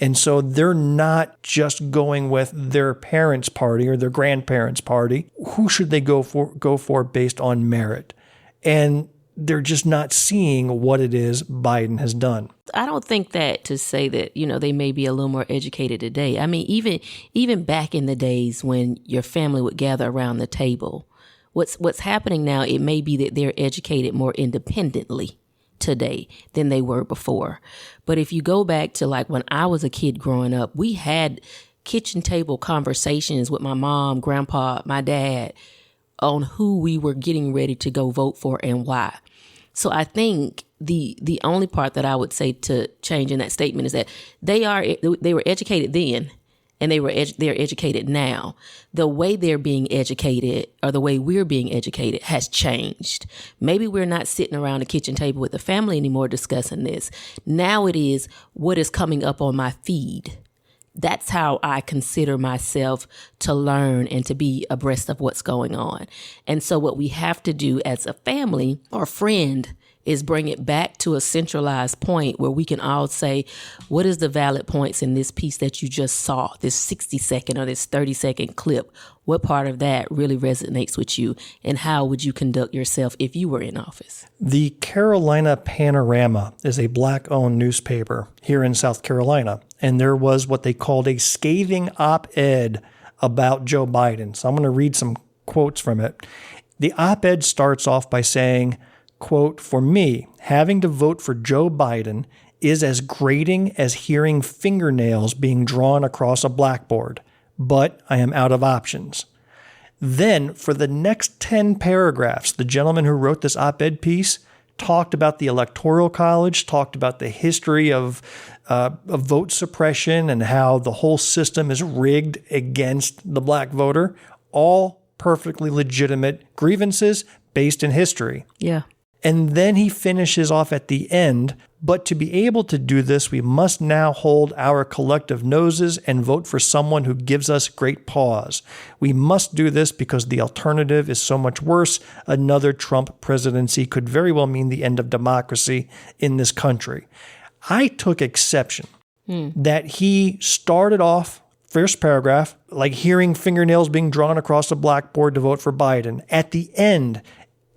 And so they're not just going with their parents' party or their grandparents' party. Who should they go for based on merit? And they're just not seeing what it is Biden has done. I don't think that to say that, they may be a little more educated today. I mean, even back in the days when your family would gather around the table, what's happening now, it may be that they're educated more independently today than they were before. But if you go back to like when I was a kid growing up, we had kitchen table conversations with my mom, grandpa, my dad on who we were getting ready to go vote for and why. So I think the only part that I would say to change in that statement is that they were educated then and they're educated now. The way they're being educated or the way we're being educated has changed. Maybe we're not sitting around a kitchen table with the family anymore discussing this. Now it is what is coming up on my feed. That's how I consider myself to learn and to be abreast of what's going on. And so what we have to do as a family or friend is bring it back to a centralized point where we can all say, what is the valid points in this piece that you just saw, this 60-second or this 30-second clip? What part of that really resonates with you? And how would you conduct yourself if you were in office? The Carolina Panorama is a black-owned newspaper here in South Carolina. And there was what they called a scathing op-ed about Joe Biden. So I'm going to read some quotes from it. The op-ed starts off by saying, quote, "For me, having to vote for Joe Biden is as grating as hearing fingernails being drawn across a blackboard, but I am out of options." Then, for the next 10 paragraphs, the gentleman who wrote this op-ed piece talked about the Electoral College, talked about the history of vote suppression and how the whole system is rigged against the black voter, all perfectly legitimate grievances based in history. Yeah. And then he finishes off at the end, but to be able to do this, we must now hold our collective noses and vote for someone who gives us great pause. We must do this because the alternative is so much worse. Another Trump presidency could very well mean the end of democracy in this country. I took exception that he started off, first paragraph, like hearing fingernails being drawn across a blackboard to vote for Biden. At the end,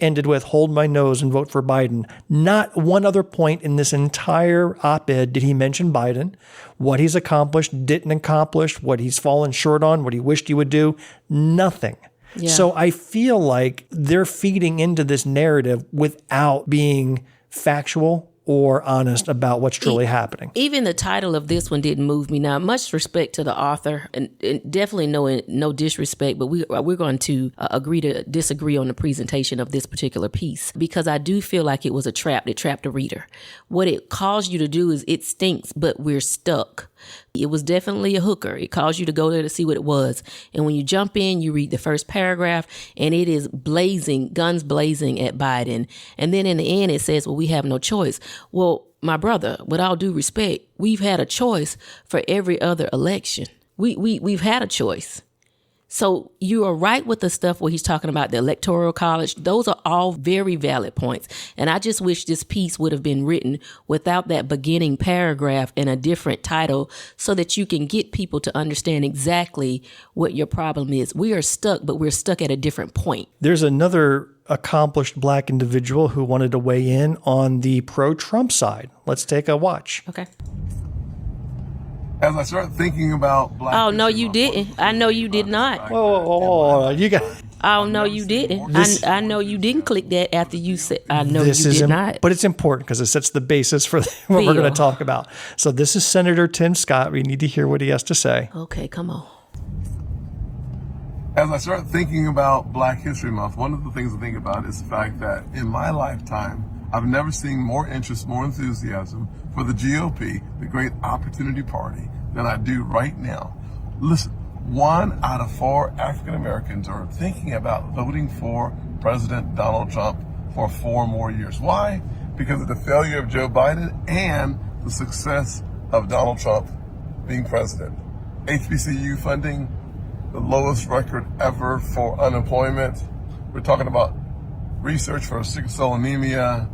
ended with hold my nose and vote for Biden. Not one other point in this entire op-ed did he mention Biden, what he's accomplished, didn't accomplish, what he's fallen short on, what he wished he would do, nothing. Yeah. So I feel like they're feeding into this narrative without being factual or honest about what's truly happening. Even the title of this one didn't move me. Now, much respect to the author, and definitely no disrespect, but we're going to agree to disagree on the presentation of this particular piece, because I do feel like it was a trap. It trapped a reader. What it caused you to do is it stinks, but we're stuck. It was definitely a hooker. It caused you to go there to see what it was. And when you jump in, you read the first paragraph and it is blazing, guns blazing at Biden. And then in the end, it says, well, we have no choice. Well, my brother, with all due respect, we've had a choice for every other election. We've had a choice. So you are right with the stuff where he's talking about the Electoral College. Those are all very valid points. And I just wish this piece would have been written without that beginning paragraph and a different title so that you can get people to understand exactly what your problem is. We are stuck, but we're stuck at a different point. There's another accomplished black individual who wanted to weigh in on the pro-Trump side. Let's take a watch. Okay. As I start thinking about Black Oh, no, you didn't. I know you did not. Whoa, you got... Oh, no, you didn't. I know you didn't click that after you said, I know you did not. But it's important because it sets the basis for what we're going to talk about. So this is Senator Tim Scott. We need to hear what he has to say. Okay, come on. As I start thinking about Black History Month, one of the things I think about is the fact that in my lifetime, I've never seen more interest, more enthusiasm for the GOP, the Great Opportunity Party, than I do right now. Listen, 1 out of 4 African Americans are thinking about voting for President Donald Trump for 4 more years. Why? Because of the failure of Joe Biden and the success of Donald Trump being president. HBCU funding, the lowest record ever for unemployment. We're talking about research for sickle cell anemia,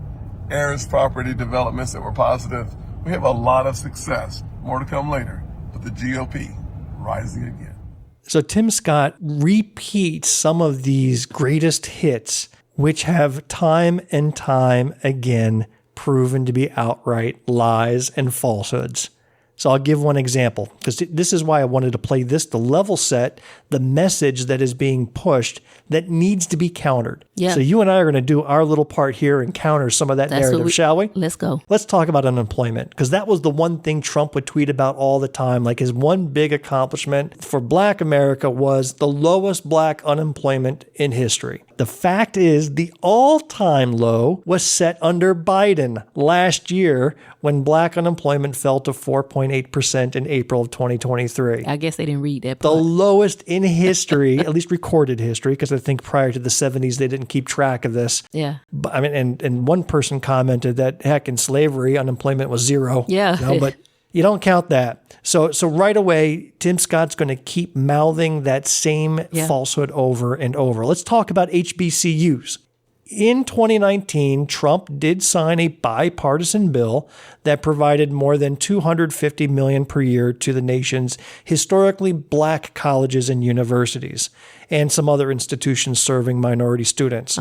heirs property developments that were positive. We have a lot of success. More to come later. But the GOP rising again. So Tim Scott repeats some of these greatest hits, which have time and time again proven to be outright lies and falsehoods. So I'll give one example, because this is why I wanted to play this, to level set the message that is being pushed that needs to be countered. Yeah. So you and I are going to do our little part here and counter some of that narrative, shall we? Let's go. Let's talk about unemployment, because that was the one thing Trump would tweet about all the time. Like his one big accomplishment for Black America was the lowest Black unemployment in history. The fact is, the all-time low was set under Biden last year when Black unemployment fell to 4.8% in April of 2023. I guess they didn't read that The part. lowest in history, at least recorded history, because I think prior to the 70s, they didn't keep track of this. Yeah. But, I mean, and one person commented that, heck, in slavery, unemployment was 0. Yeah. You know, but you don't count that. So right away, Tim Scott's going to keep mouthing that same falsehood over and over. Let's talk about HBCUs. In 2019, Trump did sign a bipartisan bill that provided more than $250 million per year to the nation's historically Black colleges and universities, and some other institutions serving minority students.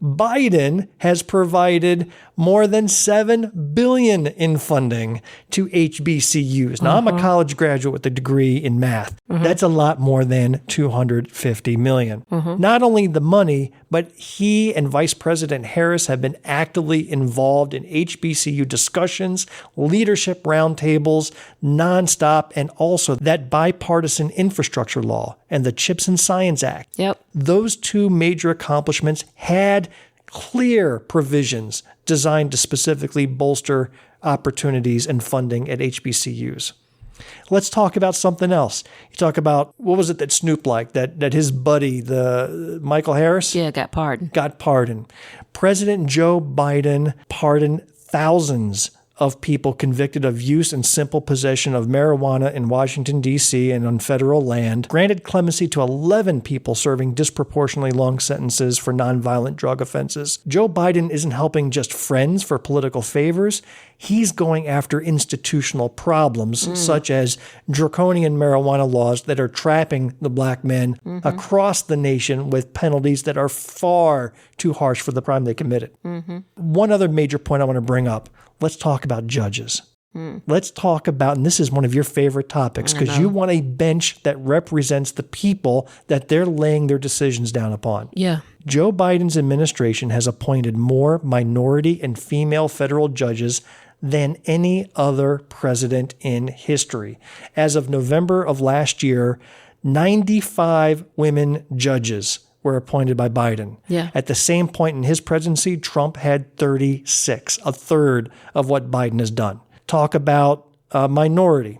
Biden has provided more than $7 billion in funding to HBCUs. Now, I'm a college graduate with a degree in math. That's a lot more than $250 million. Not only the money, but he and Vice President Harris have been actively involved in HBCU discussions, leadership roundtables, nonstop, and also that bipartisan infrastructure law and the CHIPS and Science Act. Yep. Those 2 major accomplishments had clear provisions designed to specifically bolster opportunities and funding at HBCUs. Let's talk about something else. You talk about, what was it that Snoop liked? That his buddy, the Michael Harris? Yeah, got pardoned. Got pardoned. President Joe Biden pardoned thousands of people convicted of use and simple possession of marijuana in Washington, D.C. and on federal land, granted clemency to 11 people serving disproportionately long sentences for nonviolent drug offenses. Joe Biden isn't helping just friends for political favors. He's going after institutional problems, such as draconian marijuana laws that are trapping the Black men across the nation with penalties that are far too harsh for the crime they committed. One other major point I want to bring up. Let's talk about judges. Let's talk about, and this is one of your favorite topics, because you want a bench that represents the people that they're laying their decisions down upon. Yeah. Joe Biden's administration has appointed more minority and female federal judges than any other president in history. As of November of last year, 95 women judges were appointed by Biden. Yeah. At the same point in his presidency, Trump had 36, a third of what Biden has done. Talk about minority.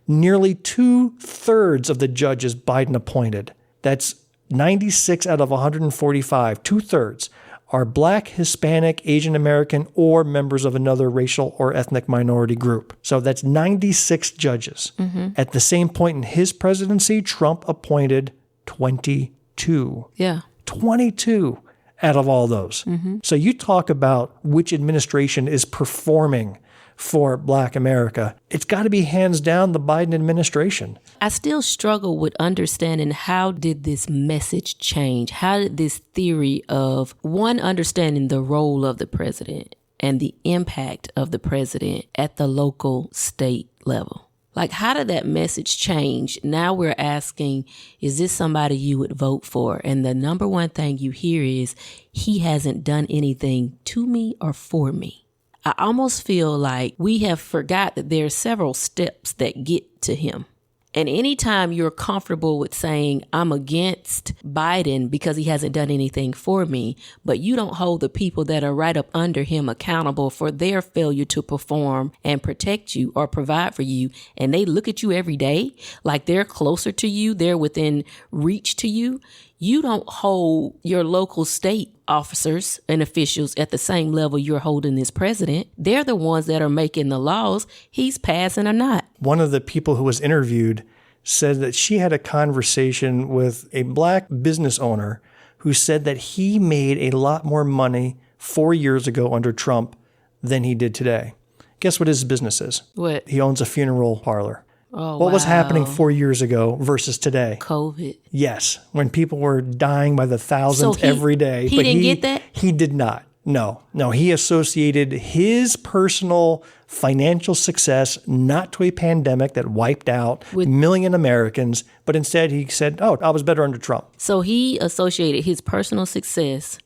Nearly 2/3 of the judges Biden appointed, that's 96 out of 145, 2/3, are Black, Hispanic, Asian American, or members of another racial or ethnic minority group. So that's 96 judges. At the same point in his presidency, Trump appointed 22. Yeah. 22 out of all those. Mm-hmm. So you talk about which administration is performing for Black America. It's got to be hands down the Biden administration. I still struggle with understanding how did this message change? How did this theory of, one, understanding the role of the president and the impact of the president at the local state level? Like, how did that message change? Now we're asking, is this somebody you would vote for? And the number one thing you hear is, he hasn't done anything to me or for me. I almost feel like we have forgot that there are several steps that get to him. And anytime you're comfortable with saying, I'm against Biden because he hasn't done anything for me, but you don't hold the people that are right up under him accountable for their failure to perform and protect you or provide for you, and they look at you every day like they're closer to you, they're within reach to you, you don't hold your local state officers and officials at the same level you're holding this president. They're the ones that are making the laws, he's passing or not. One of the people who was interviewed said that she had a conversation with a Black business owner who said that he made a lot more money 4 years ago under Trump than he did today. Guess what his business is? What? He owns a funeral parlor. Oh, what was happening wow. 4 years ago versus today? COVID. Yes, when people were dying by the thousands every day. He didn't get that? He did not. No, he associated his personal financial success not to a pandemic that wiped out a million Americans, but instead he said, oh, I was better under Trump. So he associated his personal success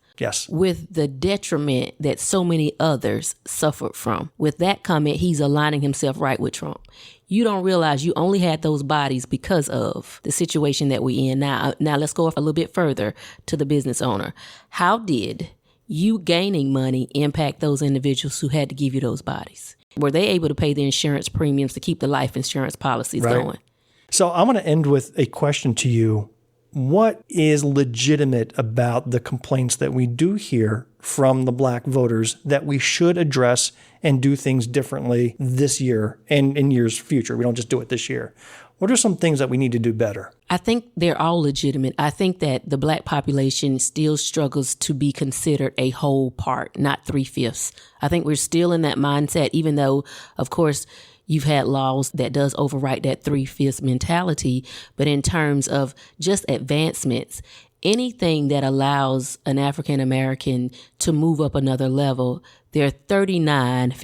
with the detriment that so many others suffered from. With that comment, he's aligning himself right with Trump. You don't realize you only had those bodies because of the situation that we're in now. Now let's go a little bit further to the business owner. How did you gaining money impact those individuals who had to give you those bodies? Were they able to pay the insurance premiums to keep the life insurance policies going? So I'm going to end with a question to you. What is legitimate about the complaints that we do hear from the Black voters that we should address and do things differently this year and in years future? We don't just do it this year. What are some things that we need to do better? I think they're all legitimate. I think that the Black population still struggles to be considered a whole part, not 3/5. I think we're still in that mindset, even though, of course, you've had laws that does overwrite that 3/5 mentality. But in terms of just advancements, anything that allows an African American to move up another level, there are 39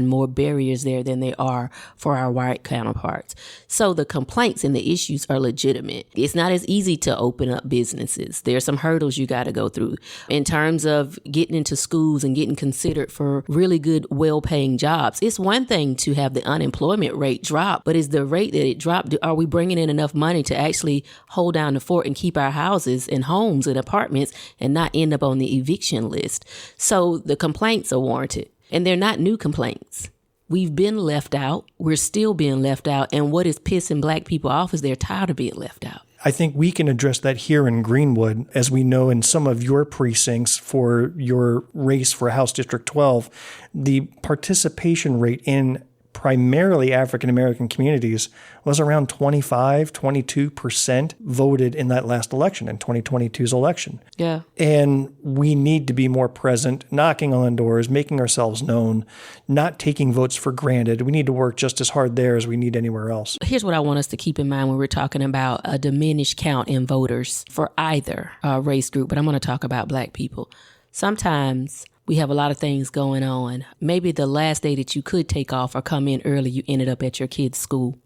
more barriers there than there are for our white counterparts. So the complaints and the issues are legitimate. It's not as easy to open up businesses. There are some hurdles you got to go through in terms of getting into schools and getting considered for really good, well-paying jobs. It's one thing to have the unemployment rate drop, but is the rate that it dropped, are we bringing in enough money to actually hold down the fort and keep our houses and homes and apartments and not end up on the eviction list? So the complaints are warranted, and they're not new complaints. We've been left out. We're still being left out. And what is pissing Black people off is they're tired of being left out. I think we can address that here in Greenwood, as we know in some of your precincts for your race for House District 12, the participation rate in primarily African-American communities was around 22% voted in that last election, in 2022's election. Yeah. And we need to be more present, knocking on doors, making ourselves known, not taking votes for granted. We need to work just as hard there as we need anywhere else. Here's what I want us to keep in mind when we're talking about a diminished count in voters for either race group, but I'm going to talk about Black people. Sometimes we have a lot of things going on. Maybe the last day that you could take off or come in early, you ended up at your kid's school.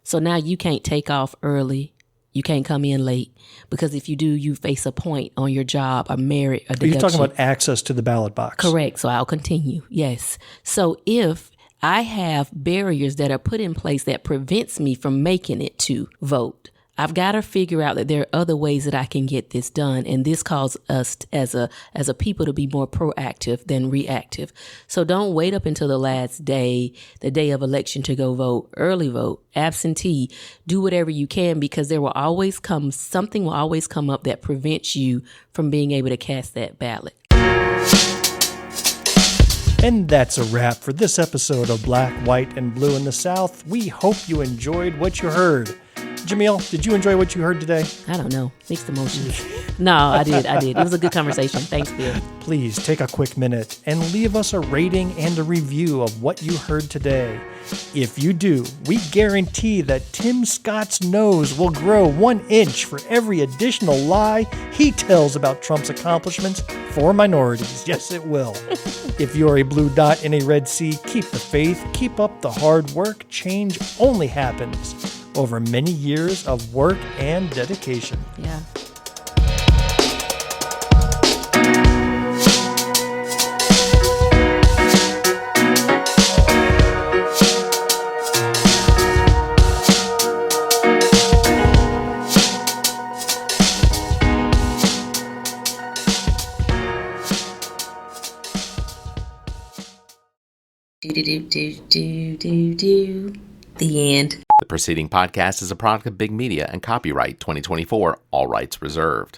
So now you can't take off early. You can't come in late, because if you do, you face a point on your job, a merit, a deduction. You're talking about access to the ballot box. Correct. So I'll continue. Yes. So if I have barriers that are put in place that prevents me from making it to vote, I've got to figure out that there are other ways that I can get this done. And this calls us as a people to be more proactive than reactive. So don't wait up until the last day, the day of election, to go vote. Early vote, absentee, do whatever you can, because something will always come up that prevents you from being able to cast that ballot. And that's a wrap for this episode of Black, White, and Blue in the South. We hope you enjoyed what you heard. Jumelle, did you enjoy what you heard today? I don't know. Mixed emotions. No, I did. It was a good conversation. Thanks, Bill. Please take a quick minute and leave us a rating and a review of what you heard today. If you do, we guarantee that Tim Scott's nose will grow 1 inch for every additional lie he tells about Trump's accomplishments for minorities. Yes, it will. If you're a blue dot in a red sea, keep the faith, keep up the hard work. Change only happens over many years of work and dedication. Yeah. The end. The preceding podcast is a product of Big Media and copyright 2024, all rights reserved.